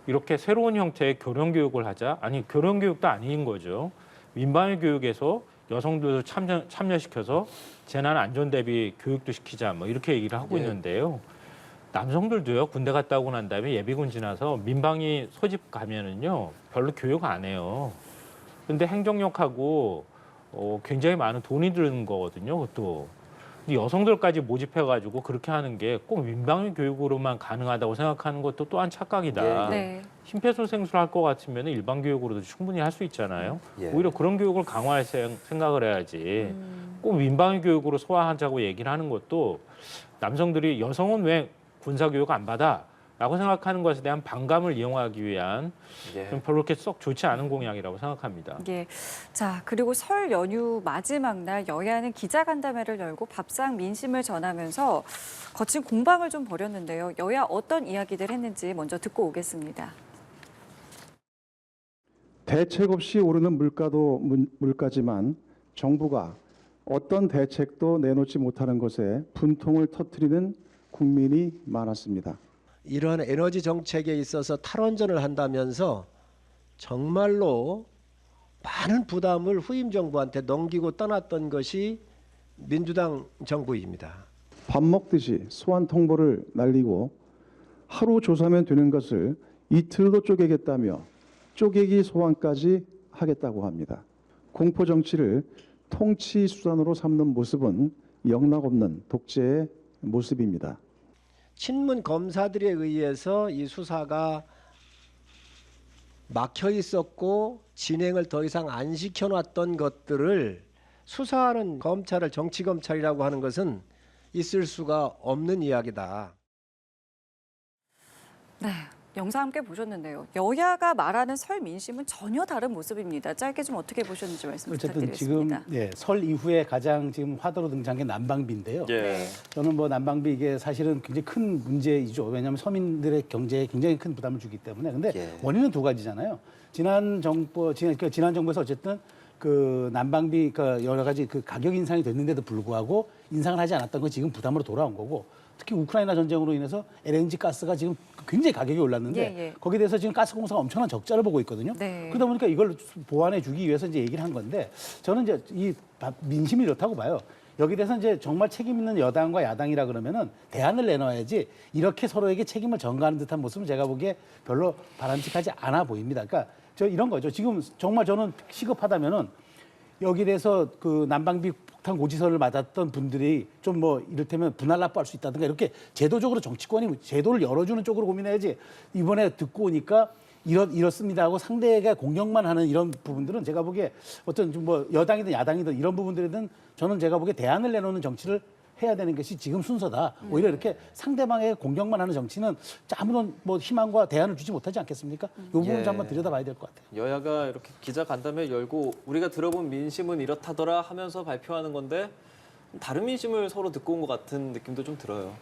이렇게 새로운 형태의 교련 교육을 하자. 아니 교련 교육도 아닌 거죠. 민방위 교육에서 여성들도 참여시켜서 재난 안전 대비 교육도 시키자. 뭐 이렇게 얘기를 하고 있는데요. 남성들도요. 군대 갔다 오고 난 다음에 예비군 지나서 민방위 소집 가면은요. 별로 교육 안 해요. 근데 행정력하고 굉장히 많은 돈이 드는 거거든요. 그것도. 근데 여성들까지 모집해가지고 그렇게 하는 게 꼭 민방위 교육으로만 가능하다고 생각하는 것도 또한 착각이다. 네. 심폐소생술 할 것 같으면 일반 교육으로도 충분히 할 수 있잖아요. 오히려 그런 교육을 강화할 생각을 해야지. 꼭 민방위 교육으로 소화하자고 얘기를 하는 것도 남성들이 여성은 왜 군사교육 안 받아? 라고 생각하는 것에 대한 반감을 이용하기 위한 좀 별로 그렇게 썩 좋지 않은 공약이라고 생각합니다. 예. 자, 그리고 설 연휴 마지막 날 여야는 기자간담회를 열고 밥상 민심을 전하면서 거친 공방을 좀 벌였는데요. 여야 어떤 이야기들 했는지 먼저 듣고 오겠습니다. 대책 없이 오르는 물가도 물가지만 정부가 어떤 대책도 내놓지 못하는 것에 분통을 터뜨리는 국민이 많았습니다. 이러한 에너지 정책에 있어서 탈원전을 한다면서 정말로 많은 부담을 후임 정부한테 넘기고 떠났던 것이 민주당 정부입니다. 밥 먹듯이 소환 통보를 날리고 하루 조사면 되는 것을 이틀도 쪼개겠다며 쪼개기 소환까지 하겠다고 합니다. 공포 정치를 통치 수단으로 삼는 모습은 영락없는 독재의 모습입니다. 친문 검사들에 의해서 이 수사가 막혀 있었고 진행을 더 이상 안 시켜놨던 것들을 수사하는 검찰을 정치검찰이라고 하는 것은 있을 수가 없는 이야기다. 네. 영상 함께 보셨는데요. 여야가 말하는 설 민심은 전혀 다른 모습입니다. 짧게 좀 어떻게 보셨는지 말씀 어쨌든 부탁드리겠습니다. 지금 설 이후에 가장 지금 화두로 등장한 게 난방비인데요. 예. 저는 뭐 난방비 이게 사실은 굉장히 큰 문제이죠. 왜냐하면 서민들의 경제에 굉장히 큰 부담을 주기 때문에. 근데 원인은 두 가지잖아요. 지난 정부에서 어쨌든 그 난방비 그 여러 가지 그 가격 인상이 됐는데도 불구하고 인상을 하지 않았던 건 지금 부담으로 돌아온 거고, 특히 우크라이나 전쟁으로 인해서 LNG 가스가 지금 굉장히 가격이 올랐는데 거기에 대해서 지금 가스공사가 엄청난 적자를 보고 있거든요. 네. 그러다 보니까 이걸 보완해 주기 위해서 이제 얘기를 한 건데, 저는 이제 이 민심이 이렇다고 봐요. 여기 대해서 이제 정말 책임 있는 여당과 야당이라 그러면은 대안을 내놔야지, 이렇게 서로에게 책임을 전가하는 듯한 모습은 제가 보기에 별로 바람직하지 않아 보입니다. 그러니까 저 이런 거죠. 지금 정말 저는 시급하다면은 여기 대해서 그 난방비 폭탄 고지서를 맞았던 분들이 좀 뭐 이를테면 분할 납부할 수 있다든가 이렇게 제도적으로 정치권이 제도를 열어주는 쪽으로 고민해야지, 이번에 듣고 오니까 이렇습니다 하고 상대가 공격만 하는 이런 부분들은 제가 보기에 어떤 좀 뭐 여당이든 야당이든 이런 부분들에는 저는 제가 보기에 대안을 내놓는 정치를 해야 되는 것이 지금 순서다. 오히려 이렇게 상대방의 공격만 하는 정치는 아무런 뭐 희망과 대안을 주지 못하지 않겠습니까? 이 부분 좀 한번 들여다봐야 될 것 같아요. 여야가 이렇게 기자 간담회 열고 우리가 들어본 민심은 이렇다더라 하면서 발표하는 건데 다른 민심을 서로 듣고 온 것 같은 느낌도 좀 들어요.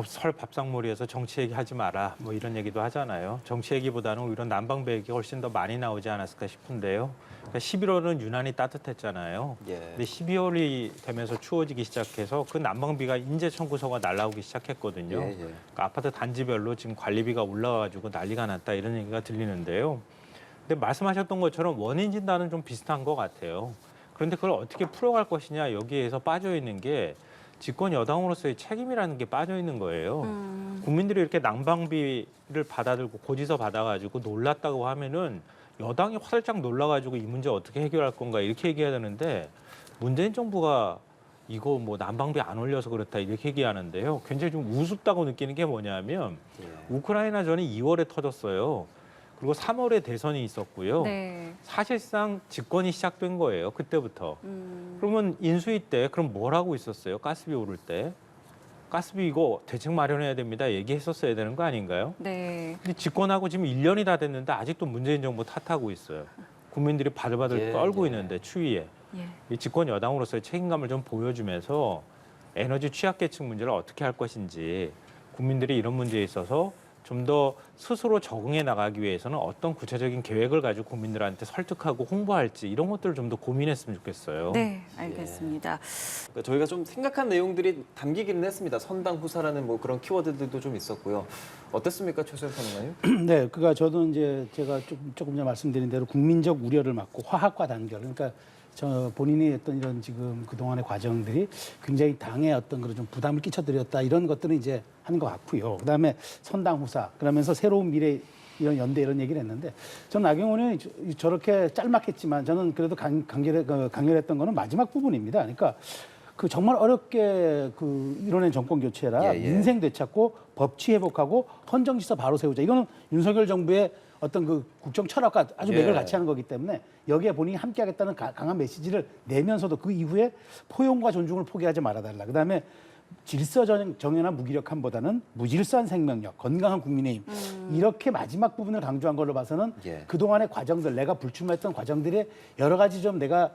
설 밥상머리에서 정치 얘기하지 마라 뭐 이런 얘기도 하잖아요. 정치 얘기보다는 오히려 난방비 얘기가 훨씬 더 많이 나오지 않았을까 싶은데요. 그러니까 11월은 유난히 따뜻했잖아요. 근데 12월이 되면서 추워지기 시작해서 그 난방비가 인재 청구서가 날라오기 시작했거든요. 그러니까 아파트 단지별로 지금 관리비가 올라가지고 난리가 났다 이런 얘기가 들리는데요. 근데 말씀하셨던 것처럼 원인 진단은 좀 비슷한 것 같아요. 그런데 그걸 어떻게 풀어갈 것이냐, 여기에서 빠져 있는 게 집권 여당으로서의 책임이라는 게 빠져 있는 거예요. 국민들이 이렇게 난방비를 받아들고 고지서 받아가지고 놀랐다고 하면은 여당이 화들짝 놀라가지고 이 문제 어떻게 해결할 건가 이렇게 얘기해야 되는데, 문재인 정부가 이거 뭐 난방비 안 올려서 그렇다 이렇게 얘기하는데요. 굉장히 좀 우습다고 느끼는 게 뭐냐면 우크라이나 전이 2월에 터졌어요. 그리고 3월에 대선이 있었고요. 사실상 집권이 시작된 거예요. 그때부터. 그러면 인수위 때 그럼 뭘 하고 있었어요? 가스비 오를 때. 가스비 이거 대책 마련해야 됩니다. 얘기했었어야 되는 거 아닌가요? 근데 집권하고 지금 1년이 다 됐는데 아직도 문재인 정부 탓하고 있어요. 국민들이 바들바들 떨고 있는데 추위에. 이 집권 여당으로서의 책임감을 좀 보여주면서 에너지 취약계층 문제를 어떻게 할 것인지, 국민들이 이런 문제에 있어서 좀 더 스스로 적응해 나가기 위해서는 어떤 구체적인 계획을 가지고 국민들한테 설득하고 홍보할지 이런 것들을 좀 더 고민했으면 좋겠어요. 네, 알겠습니다. 그러니까 저희가 좀 생각한 내용들이 담기기는 했습니다. 선당 후사라는 뭐 그런 키워드들도 좀 있었고요. 어땠습니까, 최수영 평론가님? 네, 그러니까 저도 이제 제가 조금 전에 말씀드린 대로 국민적 우려를 막고 화합과 단결, 그러니까 저 본인이 했던 이런 지금 그동안의 과정들이 굉장히 당에 어떤 그런 좀 부담을 끼쳐드렸다, 이런 것들은 이제 하는 것 같고요. 그다음에 선당 후사, 그러면서 새로운 미래 이런 연대 이런 얘기를 했는데, 저는 나경원 의원이 저렇게 짤막했지만 저는 그래도 강렬했던 거는 마지막 부분입니다. 그러니까 그 정말 어렵게 그 이뤄낸 정권 교체라 민생 되찾고 법치 회복하고 헌정지서 바로 세우자. 이거는 윤석열 정부의 어떤 그 국정 철학과 아주 맥을 같이 하는 거기 때문에 여기에 본인이 함께하겠다는 강한 메시지를 내면서도 그 이후에 포용과 존중을 포기하지 말아달라. 그다음에 질서 정연한 무기력함보다는 무질서한 생명력, 건강한 국민의힘, 이렇게 마지막 부분을 강조한 걸로 봐서는 그동안의 과정들, 내가 불출마했던 과정들이 여러 가지 좀 내가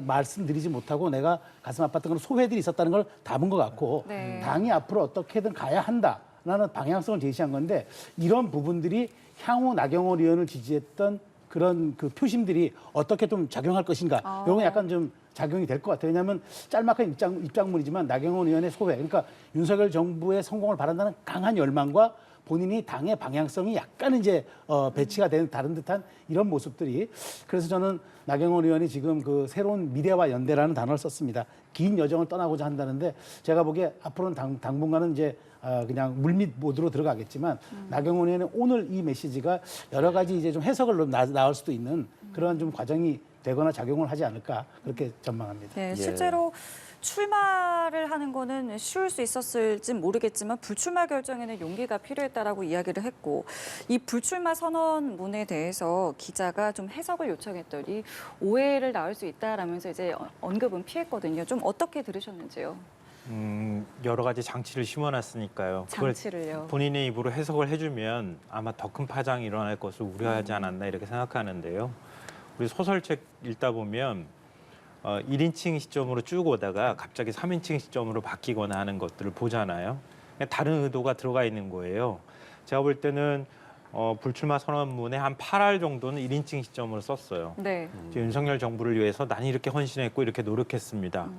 말씀드리지 못하고 내가 가슴 아팠던 그런 소회들이 있었다는 걸 담은 것 같고, 당이 앞으로 어떻게든 가야 한다라는 방향성을 제시한 건데, 이런 부분들이 향후 나경원 의원을 지지했던 그런 그 표심들이 어떻게 좀 작용할 것인가, 이건 약간 좀 작용이 될 것 같아요. 왜냐하면 짤막한 입장문이지만 나경원 의원의 소회, 그러니까 윤석열 정부의 성공을 바란다는 강한 열망과 본인이 당의 방향성이 약간 이제 배치가 된 다른 듯한 이런 모습들이, 그래서 저는 나경원 의원이 지금 그 새로운 미래와 연대라는 단어를 썼습니다. 긴 여정을 떠나고자 한다는데, 제가 보기에 앞으로는 당분간은 이제 그냥 물밑 모드로 들어가겠지만, 나경원 의원의 오늘 이 메시지가 여러 가지 이제 좀 해석을 나올 수도 있는 그런 좀 과정이 되거나 작용을 하지 않을까, 그렇게 전망합니다. 네, 실제로 출마를 하는 거는 쉬울 수 있었을지 모르겠지만 불출마 결정에는 용기가 필요했다라고 이야기를 했고, 이 불출마 선언문에 대해서 기자가 좀 해석을 요청했더니 오해를 낳을 수 있다라면서 이제 언급은 피했거든요. 좀 어떻게 들으셨는지요? 여러 가지 장치를 심어놨으니까요. 그걸 장치를요. 본인의 입으로 해석을 해주면 아마 더 큰 파장이 일어날 것을 우려하지 않았나 이렇게 생각하는데요. 우리 소설책 읽다 보면 1인칭 시점으로 쭉 오다가 갑자기 3인칭 시점으로 바뀌거나 하는 것들을 보잖아요. 다른 의도가 들어가 있는 거예요. 제가 볼 때는 불출마 선언문에 한 8할 정도는 1인칭 시점으로 썼어요. 네. 윤석열 정부를 위해서 나는 이렇게 헌신했고 이렇게 노력했습니다.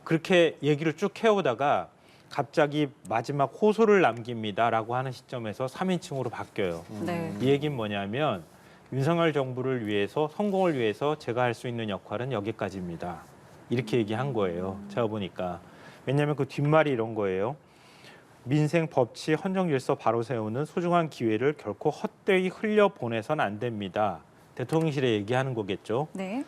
그렇게 얘기를 쭉 해오다가 갑자기 마지막 호소를 남깁니다라고 하는 시점에서 3인칭으로 바뀌어요. 네. 이 얘기는 뭐냐면 윤석열 정부를 위해서 성공을 위해서 제가 할 수 있는 역할은 여기까지입니다. 이렇게 얘기한 거예요. 제가 보니까. 왜냐하면 그 뒷말이 이런 거예요. 민생, 법치, 헌정 질서 바로 세우는 소중한 기회를 결코 헛되이 흘려보내선 안 됩니다. 대통령실에 얘기하는 거겠죠. 네.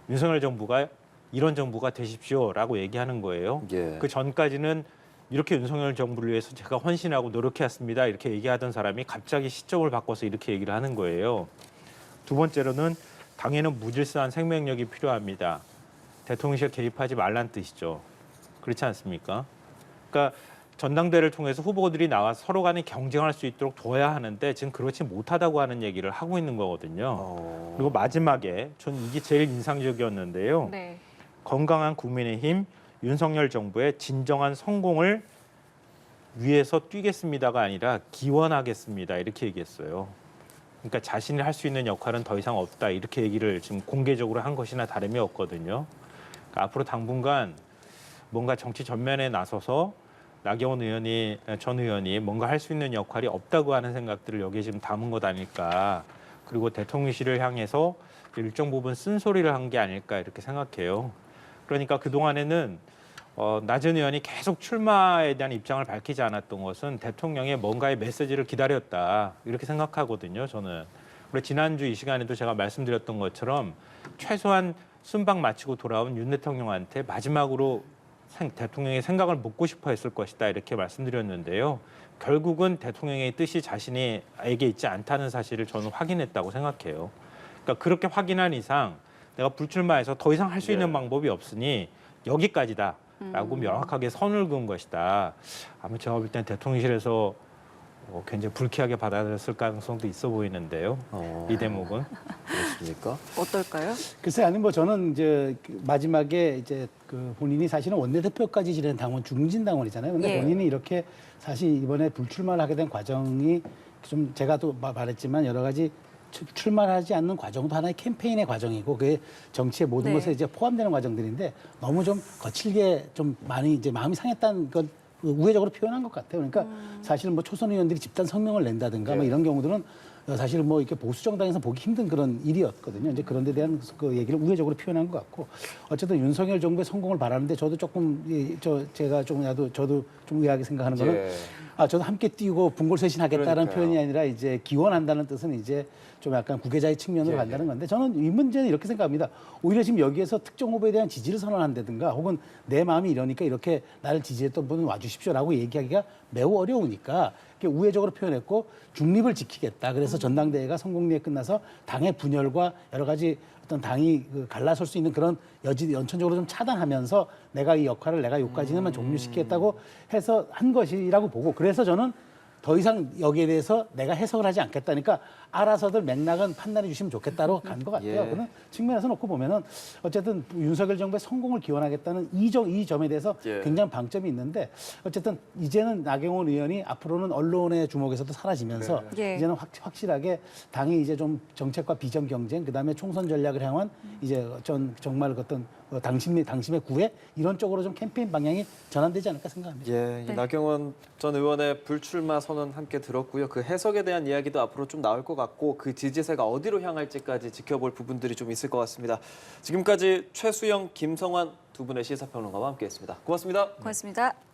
윤석열 정부가 이런 정부가 되십시오라고 얘기하는 거예요. 예. 그 전까지는 이렇게 윤석열 정부를 위해서 제가 헌신하고 노력해왔습니다. 이렇게 얘기하던 사람이 갑자기 시점을 바꿔서 이렇게 얘기를 하는 거예요. 두 번째로는 당에는 무질서한 생명력이 필요합니다. 대통령실 개입하지 말란 뜻이죠. 그렇지 않습니까? 그러니까 전당대회를 통해서 후보들이 나와서 서로 간에 경쟁할 수 있도록 둬야 하는데 지금 그렇지 못하다고 하는 얘기를 하고 있는 거거든요. 그리고 마지막에 전 이게 제일 인상적이었는데요. 네. 건강한 국민의힘 윤석열 정부의 진정한 성공을 위해서 뛰겠습니다가 아니라 기원하겠습니다. 이렇게 얘기했어요. 그러니까 자신이 할 수 있는 역할은 더 이상 없다. 이렇게 얘기를 지금 공개적으로 한 것이나 다름이 없거든요. 그러니까 앞으로 당분간 뭔가 정치 전면에 나서서 나경원 의원이 전 의원이 뭔가 할 수 있는 역할이 없다고 하는 생각들을 여기에 지금 담은 것 아닐까. 그리고 대통령실을 향해서 일정 부분 쓴소리를 한 게 아닐까 이렇게 생각해요. 그러니까 그동안에는 나전 의원이 계속 출마에 대한 입장을 밝히지 않았던 것은 대통령의 뭔가의 메시지를 기다렸다 이렇게 생각하거든요. 저는. 그리고 지난주 이 시간에도 제가 말씀드렸던 것처럼 최소한 순방 마치고 돌아온 윤 대통령한테 마지막으로 대통령의 생각을 묻고 싶어 했을 것이다 이렇게 말씀드렸는데요. 결국은 대통령의 뜻이 자신에게 있지 않다는 사실을 저는 확인했다고 생각해요. 그러니까 그렇게 확인한 이상 내가 불출마해서 더 이상 할 수 있는 방법이 없으니 여기까지다라고 명확하게 선을 그은 것이다. 아마 제가 볼 때는 대통령실에서 굉장히 불쾌하게 받아들였을 가능성도 있어 보이는데요. 이 대목은. 그렇습니까? 어떨까요? 글쎄 아니 뭐 저는 이제 마지막에 이제 그 본인이 사실은 원내대표까지 지낸 당원 중진당원이잖아요. 근데 예. 본인이 이렇게 사실 이번에 불출마를 하게 된 과정이 좀 제가 또 말했지만 여러 가지 출마하지 않는 과정도 하나의 캠페인의 과정이고 그게 정치의 모든 네. 것에 이제 포함되는 과정들인데 너무 좀 거칠게 좀 많이 이제 마음이 상했다는 건 우회적으로 표현한 것 같아요. 그러니까 사실 뭐 초선 의원들이 집단 성명을 낸다든가 뭐 이런 경우들은 사실 뭐 이렇게 보수 정당에서 보기 힘든 그런 일이었거든요. 이제 그런 데 대한 그 얘기를 우회적으로 표현한 것 같고 어쨌든 윤석열 정부의 성공을 바라는데 저도 조금 제가 조금이라도 저도 좀 의아하게 생각하는 거는 저도 함께 뛰고 분골쇄신하겠다는 표현이 아니라 이제 기원한다는 뜻은 이제 좀 약간 구계자의 측면으로 간다는 건데 저는 이 문제는 이렇게 생각합니다. 오히려 지금 여기에서 특정 후보에 대한 지지를 선언한다든가 혹은 내 마음이 이러니까 이렇게 나를 지지했던 분은 와주십시오라고 얘기하기가 매우 어려우니까 우회적으로 표현했고 중립을 지키겠다. 그래서 전당대회가 성공리에 끝나서 당의 분열과 여러 가지 어떤 당이 갈라설 수 있는 그런 연천적으로 좀 차단하면서 내가 이 역할을 내가 여기까지는 종료시키겠다고 해서 한 것이라고 보고 그래서 저는 더 이상 여기에 대해서 내가 해석을 하지 않겠다니까 알아서들 맥락은 판단해 주시면 좋겠다로 간 것 같아요. 그런 측면에서 놓고 보면은 어쨌든 윤석열 정부의 성공을 기원하겠다는 이 점에 대해서 굉장히 방점이 있는데 어쨌든 이제는 나경원 의원이 앞으로는 언론의 주목에서도 사라지면서 이제는 확실하게 당이 이제 좀 정책과 비전 경쟁 그다음에 총선 전략을 향한 이제 정말 어떤 당심의 구애 이런 쪽으로 좀 캠페인 방향이 전환되지 않을까 생각합니다. 예, 이 나경원 전 의원의 불출마 선언 함께 들었고요. 그 해석에 대한 이야기도 앞으로 좀 나올 것 같고 그 지지세가 어디로 향할지까지 지켜볼 부분들이 좀 있을 것 같습니다. 지금까지 최수영, 김성환 두 분의 시사평론가와 함께했습니다. 고맙습니다. 고맙습니다.